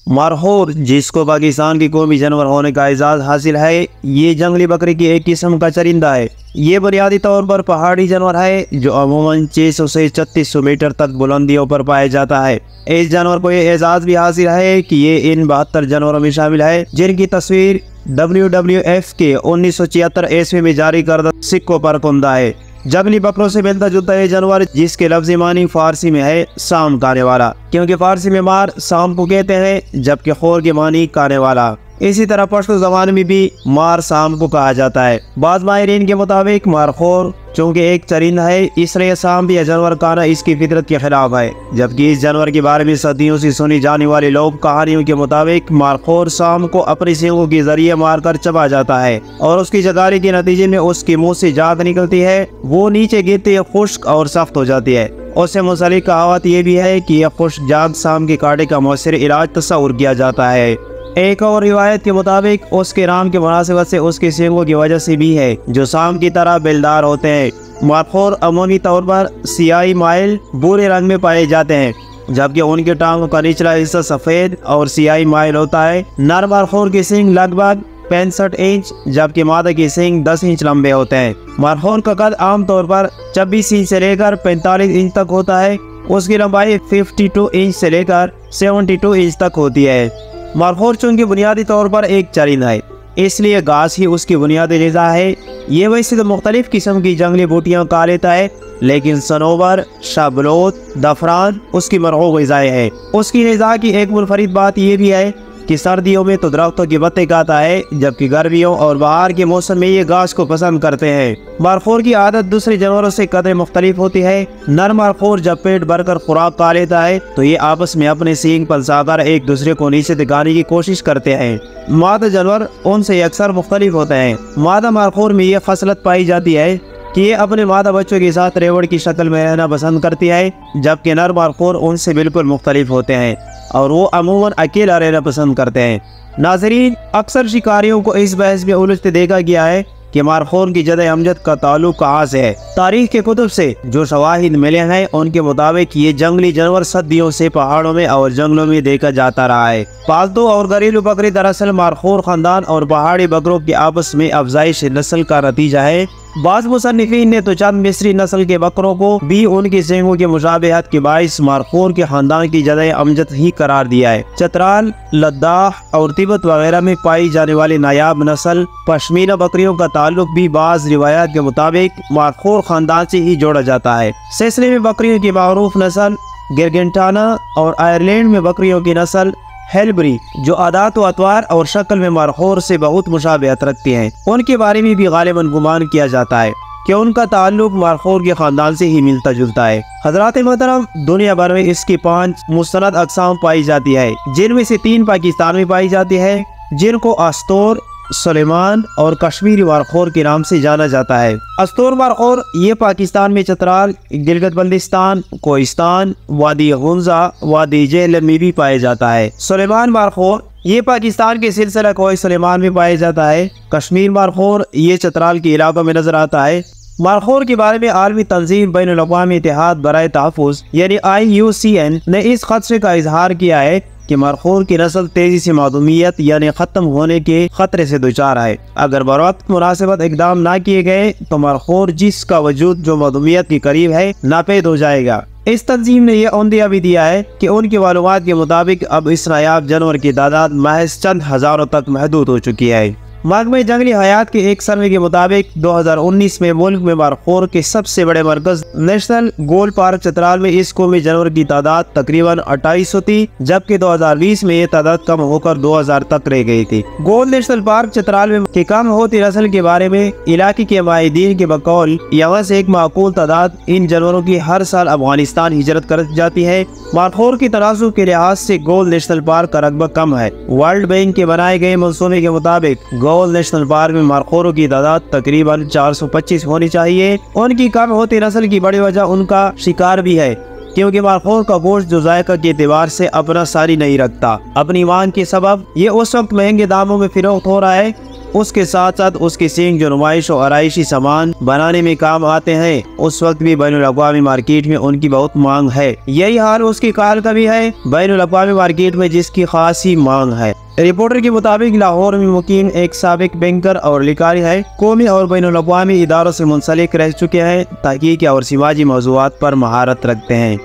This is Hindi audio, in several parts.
मारखोर, जिसको पाकिस्तान की कौमी जानवर होने का एजाज़ हासिल है, ये जंगली बकरी की एक किस्म का चरिंदा है। ये बुनियादी तौर पर पहाड़ी जानवर है जो अमूमन 600 से 3600 मीटर तक बुलंदियों पर पाया जाता है। इस जानवर को ये एजाज़ भी हासिल है कि ये इन 72 जानवरों में शामिल है जिनकी तस्वीर WWF के 1976 ईस्वी में जारी करदा सिक्कों पर कुंदा है। जंगली बकरों से मिलता जुलता ये जानवर, जिसके लफ्ज़ी मानी फारसी में है शाम खाने वाला, क्योंकि फारसी में मार शाम को कहते हैं जबकि खोर के मानी खाने वाला। इसी तरह पश्तो ज़बान में भी मार शाम को कहा जाता है। बाज़ माहिरीन के मुताबिक मारखोर चूँकि एक चरिंदा है, इसलिए शाम या जानवर खाना इसकी फितरत के खिलाफ है। जबकि इस जानवर के बारे में सदियों से सुनी जाने वाली लोक कहानियों के मुताबिक मारखोर शाम को अपनी सींगों के जरिए मारकर चबा जाता है और उसकी जगारी के नतीजे में उसके मुंह से जाग निकलती है। वो नीचे गिरती है, खुश्क और सख्त हो जाती है। उससे मुंसलिक कहावत यह भी है कि यह खुश्क जाग शाम के कांटे का मौसर इलाज तस्वुर किया जाता है। एक और रिवायत के मुताबिक उसके नाम की मुनासिबत से उसके सींगों की वजह से भी है जो शाम की तरह बेलदार होते हैं। मारखोर अमूमी तौर पर सियाही माइल भूरे रंग में पाए जाते हैं, जबकि उनके टांगों का निचला हिस्सा सफ़ेद और सियाही माइल होता है। नर मारखोर के सींग लगभग 65 इंच जबकि मादा के सींग 10 इंच लंबे होते हैं। मारखोर का कद आमतौर पर 26 इंच से लेकर 45 इंच तक होता है। उसकी लंबाई 52 इंच से लेकर 72 इंच तक होती है। मारखोर चूंकि बुनियादी तौर पर एक चरिंदा है, इसलिए घास ही उसकी बुनियादी ग़िज़ा है। ये वैसे तो मुख्तलिफ किस्म की जंगली बूटियाँ खा लेता है, लेकिन सनोबर, शाबलोत, दफरान उसकी मरगूब ग़िज़ाएँ हैं। उसकी ग़िज़ा की एक मुनफरिद बात यह भी है कि सर्दियों में तो दरख्तों के पत्ते खाता है, जबकि गर्मियों और बहार के मौसम में ये घास को पसंद करते हैं। मारखोर की आदत दूसरे जानवरों से कदर मुख्तलिफ होती है। नर मारखोर जब पेट भरकर खुराक खा लेता है तो ये आपस में अपने सींग पलसाकर एक दूसरे को नीचे दिखाने की कोशिश करते हैं। मादा जानवर उनसे अक्सर मुख्तलिफ होते हैं। मादा मारखोर में यह खसलत पाई जाती है कि ये अपने मादा बच्चों के साथ रेवड़ की शक्ल में रहना पसंद करती है, जबकि नर मारखोर उनसे बिल्कुल मुख्तलिफ होते हैं और वो अमूमन अकेला रहना पसंद करते हैं। नाज़रीन, अक्सर शिकारियों को इस बहस में उलझते देखा गया है कि मारखोर की जद अमजद का ताल्लुक कहाँ से है। तारीख के कुतुब से जो शवाहिद मिले हैं उनके मुताबिक ये जंगली जानवर सदियों से पहाड़ों में और जंगलों में देखा जाता रहा है। पालतू और घरेलू बकरी दरअसल मारखोर खानदान और पहाड़ी बकरों की आपस में अफजाइश नस्ल का नतीजा है। बाज़ मुसन्निफीन ने तो चंद मिस्री नस्ल के बकरों को भी उनकी सींगों की मुशाबहत के बाइस मारखोर के खानदान की जद अमजद ही करार दिया है। चतराल, लद्दाख और तिब्बत वगैरह में पाई जाने वाली नायाब नस्ल पश्मीना बकरियों का ताल्लुक भी बाज़ रिवायात के मुताबिक मारखोर खानदान से ही जोड़ा जाता है। सिलसिले में बकरियों की मारूफ नस्ल गिरगिंटाना और आयरलैंड में बकरियों की नस्ल हेलबरी, जो आदात व अतवार और शक्ल में मारखोर से बहुत मुशाबहत रखती हैं, उनके बारे में भी गालिबन गुमान किया जाता है कि उनका ताल्लुक मारखोर के खानदान से ही मिलता जुलता है। हजरात मोहतरम, दुनिया भर में इसकी 5 मुस्तनद अक़साम पाई जाती है, जिनमें से 3 पाकिस्तान में पाई जाती है, जिनको अस्तोर, सुलेमान और कश्मीरी मारखोर के नाम से जाना जाता है। अस्तोर मारखोर ये पाकिस्तान में चतराल, गिलगित बल्तिस्तान, कोहिस्तान, वादी गुंजा, वादी जेहलम में भी पाया जाता है। सुलेमान मारखोर ये पाकिस्तान के सिलसिला कोई सुलेमान में पाया जाता है। कश्मीर मारखोर ये चतराल के इलाकों में नजर आता है। मारखोर के बारे में आलमी तंजीम बैनुल अक़वामी इत्तेहाद बराए तहफ़्फ़ुज़ यानी IUCN ने इस खदशे का इजहार किया है कि मारखोर की नस्ल तेजी से मादूमियत यानी ख़त्म होने के खतरे से दुचार है। अगर बरवक्त मुनासिबत इकदाम ना किए गए तो मारखोर जिसका वजूद जो मादूमियत के करीब है नापेद हो जाएगा। इस तंजीम ने यह औंदिया भी दिया है कि उनकी मालूमात के मुताबिक अब इस नायाब जानवर की तादाद महज चंद हज़ारों तक महदूद हो चुकी है। महकमा जंगली हयात के एक सर्वे के मुताबिक 2019 में मुल्क में मारखोर के सबसे बड़े मरकज नेशनल गोल पार्क चतराल में इस कौमी जानवर की तादाद तकरीबन 2800 थी, जबकि 2020 में ये तादाद कम होकर 2000 तक रह गई थी। गोल नेशनल पार्क चतराल में की कम होती नस्ल के बारे में इलाके के माहिदीन के बकौल यहाँ से एक माकूल तादाद इन जानवरों की हर साल अफगानिस्तान हिजरत कर जाती है। मारखोर की तनासुब के लिहाज से गोल नेशनल पार्क का रकबा कम है। वर्ल्ड बैंक के बनाए गए मंसूबे के मुताबिक गोल नेशनल पार्क में मारखोरों की तादाद तकरीबन 425 होनी चाहिए। उनकी कम होती नस्ल की बड़ी वजह उनका शिकार भी है, क्योंकि मारखोर का गोश्त जो जायका के एतबार से अपना सारी नहीं रखता। अपनी मांग के सबब ये उस वक्त महंगे दामों में फिरोख्त हो रहा है उसके साथ साथ उसके सींग जो नुमाइश और आराइशी सामान बनाने में काम आते हैं, उस वक्त भी बैनुल अक़वामी मार्केट में उनकी बहुत मांग है। यही हाल उसकी कार का भी है, बैनुल अक़वामी मार्केट में जिसकी खासी मांग है। रिपोर्टर के मुताबिक लाहौर में मुकीम एक साबिक बैंकर और लिकारी है, कौमी और बैनुल अक़वामी इदारों से मुंसलिक रह चुके हैं, तहकीक और समाजी मौज़ूआत पर महारत रखते हैं।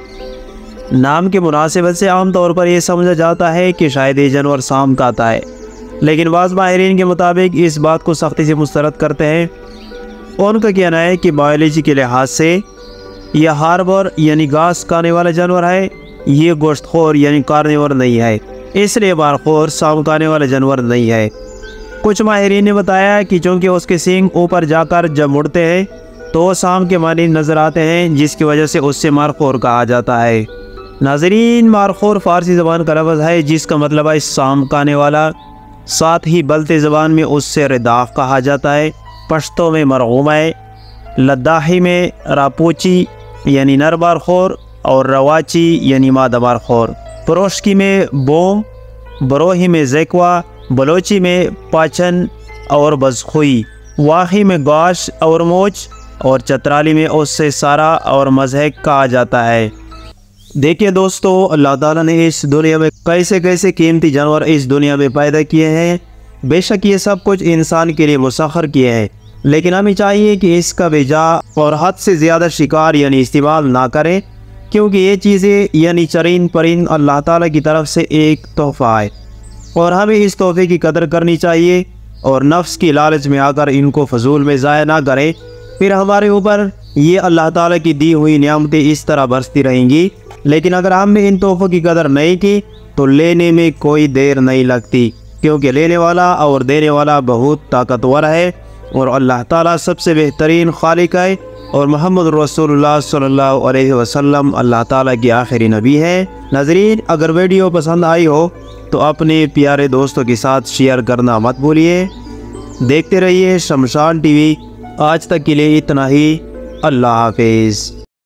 नाम के मुनासिबत से आमतौर पर यह समझा जाता है कि शायद ये जानवर शाम का आता है, लेकिन बाज़ माहिरीन के मुताबिक इस बात को सख्ती से मुस्तरद करते हैं। उनका कहना है कि बायोलॉजी के लिहाज से यह हार्बर यानी घास खाने वाला जानवर है, ये गोश्तखोर यानी कार्निवोर नहीं है, इसलिए बारखोर शाम खाने वाला जानवर नहीं है। कुछ माहिरीन ने बताया कि चूँकि उसके सींग ऊपर जाकर जब मुड़ते हैं तो वो शाम के मानी नज़र आते हैं, जिसकी वजह से उससे मारखोर कहा जाता है। नाज़रीन, मारखोर फ़ारसी ज़बान का लफ्ज़ है जिसका मतलब है शाम खाने वाला, साथ ही बलते ज़बान में उससे रिदाफ कहा जाता है, पश्तो में मरगूम है, लद्दाही में रापूची यानी नर बारखोर और रवाची यानी मादा बारखोर, परोशकी में बोम, बरोही में जैकवा, बलोची में पाचन और बज़खुई, वाही में गाश और मोच और चतराली में उससे सारा और मज़हक कहा जाता है। देखिए दोस्तों, अल्लाह ताला ने इस दुनिया में कैसे कैसे कीमती जानवर इस दुनिया में पैदा किए हैं। बेशक ये सब कुछ इंसान के लिए मुसख्खर किए हैं, लेकिन हमें चाहिए कि इसका बेजा और हद से ज़्यादा शिकार यानी इस्तेमाल ना करें, क्योंकि ये चीज़ें यानी चरिंद परिंद अल्लाह ताला की तरफ से एक तोहफ़ा है और हमें इस तोहफ़े की कदर करनी चाहिए और नफ्स की लालच में आकर इनको फजूल में ज़ाया ना करें। फिर हमारे ऊपर ये अल्लाह ताला की दी हुई नियामतें इस तरह बरसती रहेंगी, लेकिन अगर हमने इन तोहफ़ों की कदर नहीं की तो लेने में कोई देर नहीं लगती, क्योंकि लेने वाला और देने वाला बहुत ताकतवर है और अल्लाह ताला सबसे बेहतरीन खालिक है और मोहम्मद रसूलुल्लाह सल्लल्लाहु अलैहि वसल्लम अल्लाह ताला की आखिरी नबी है। नाज़रीन, अगर वीडियो पसंद आई हो तो अपने प्यारे दोस्तों के साथ शेयर करना मत भूलिए। देखते रहिए शमशान टीवी। आज तक के लिए इतना ही। अल्लाह हाफिज़।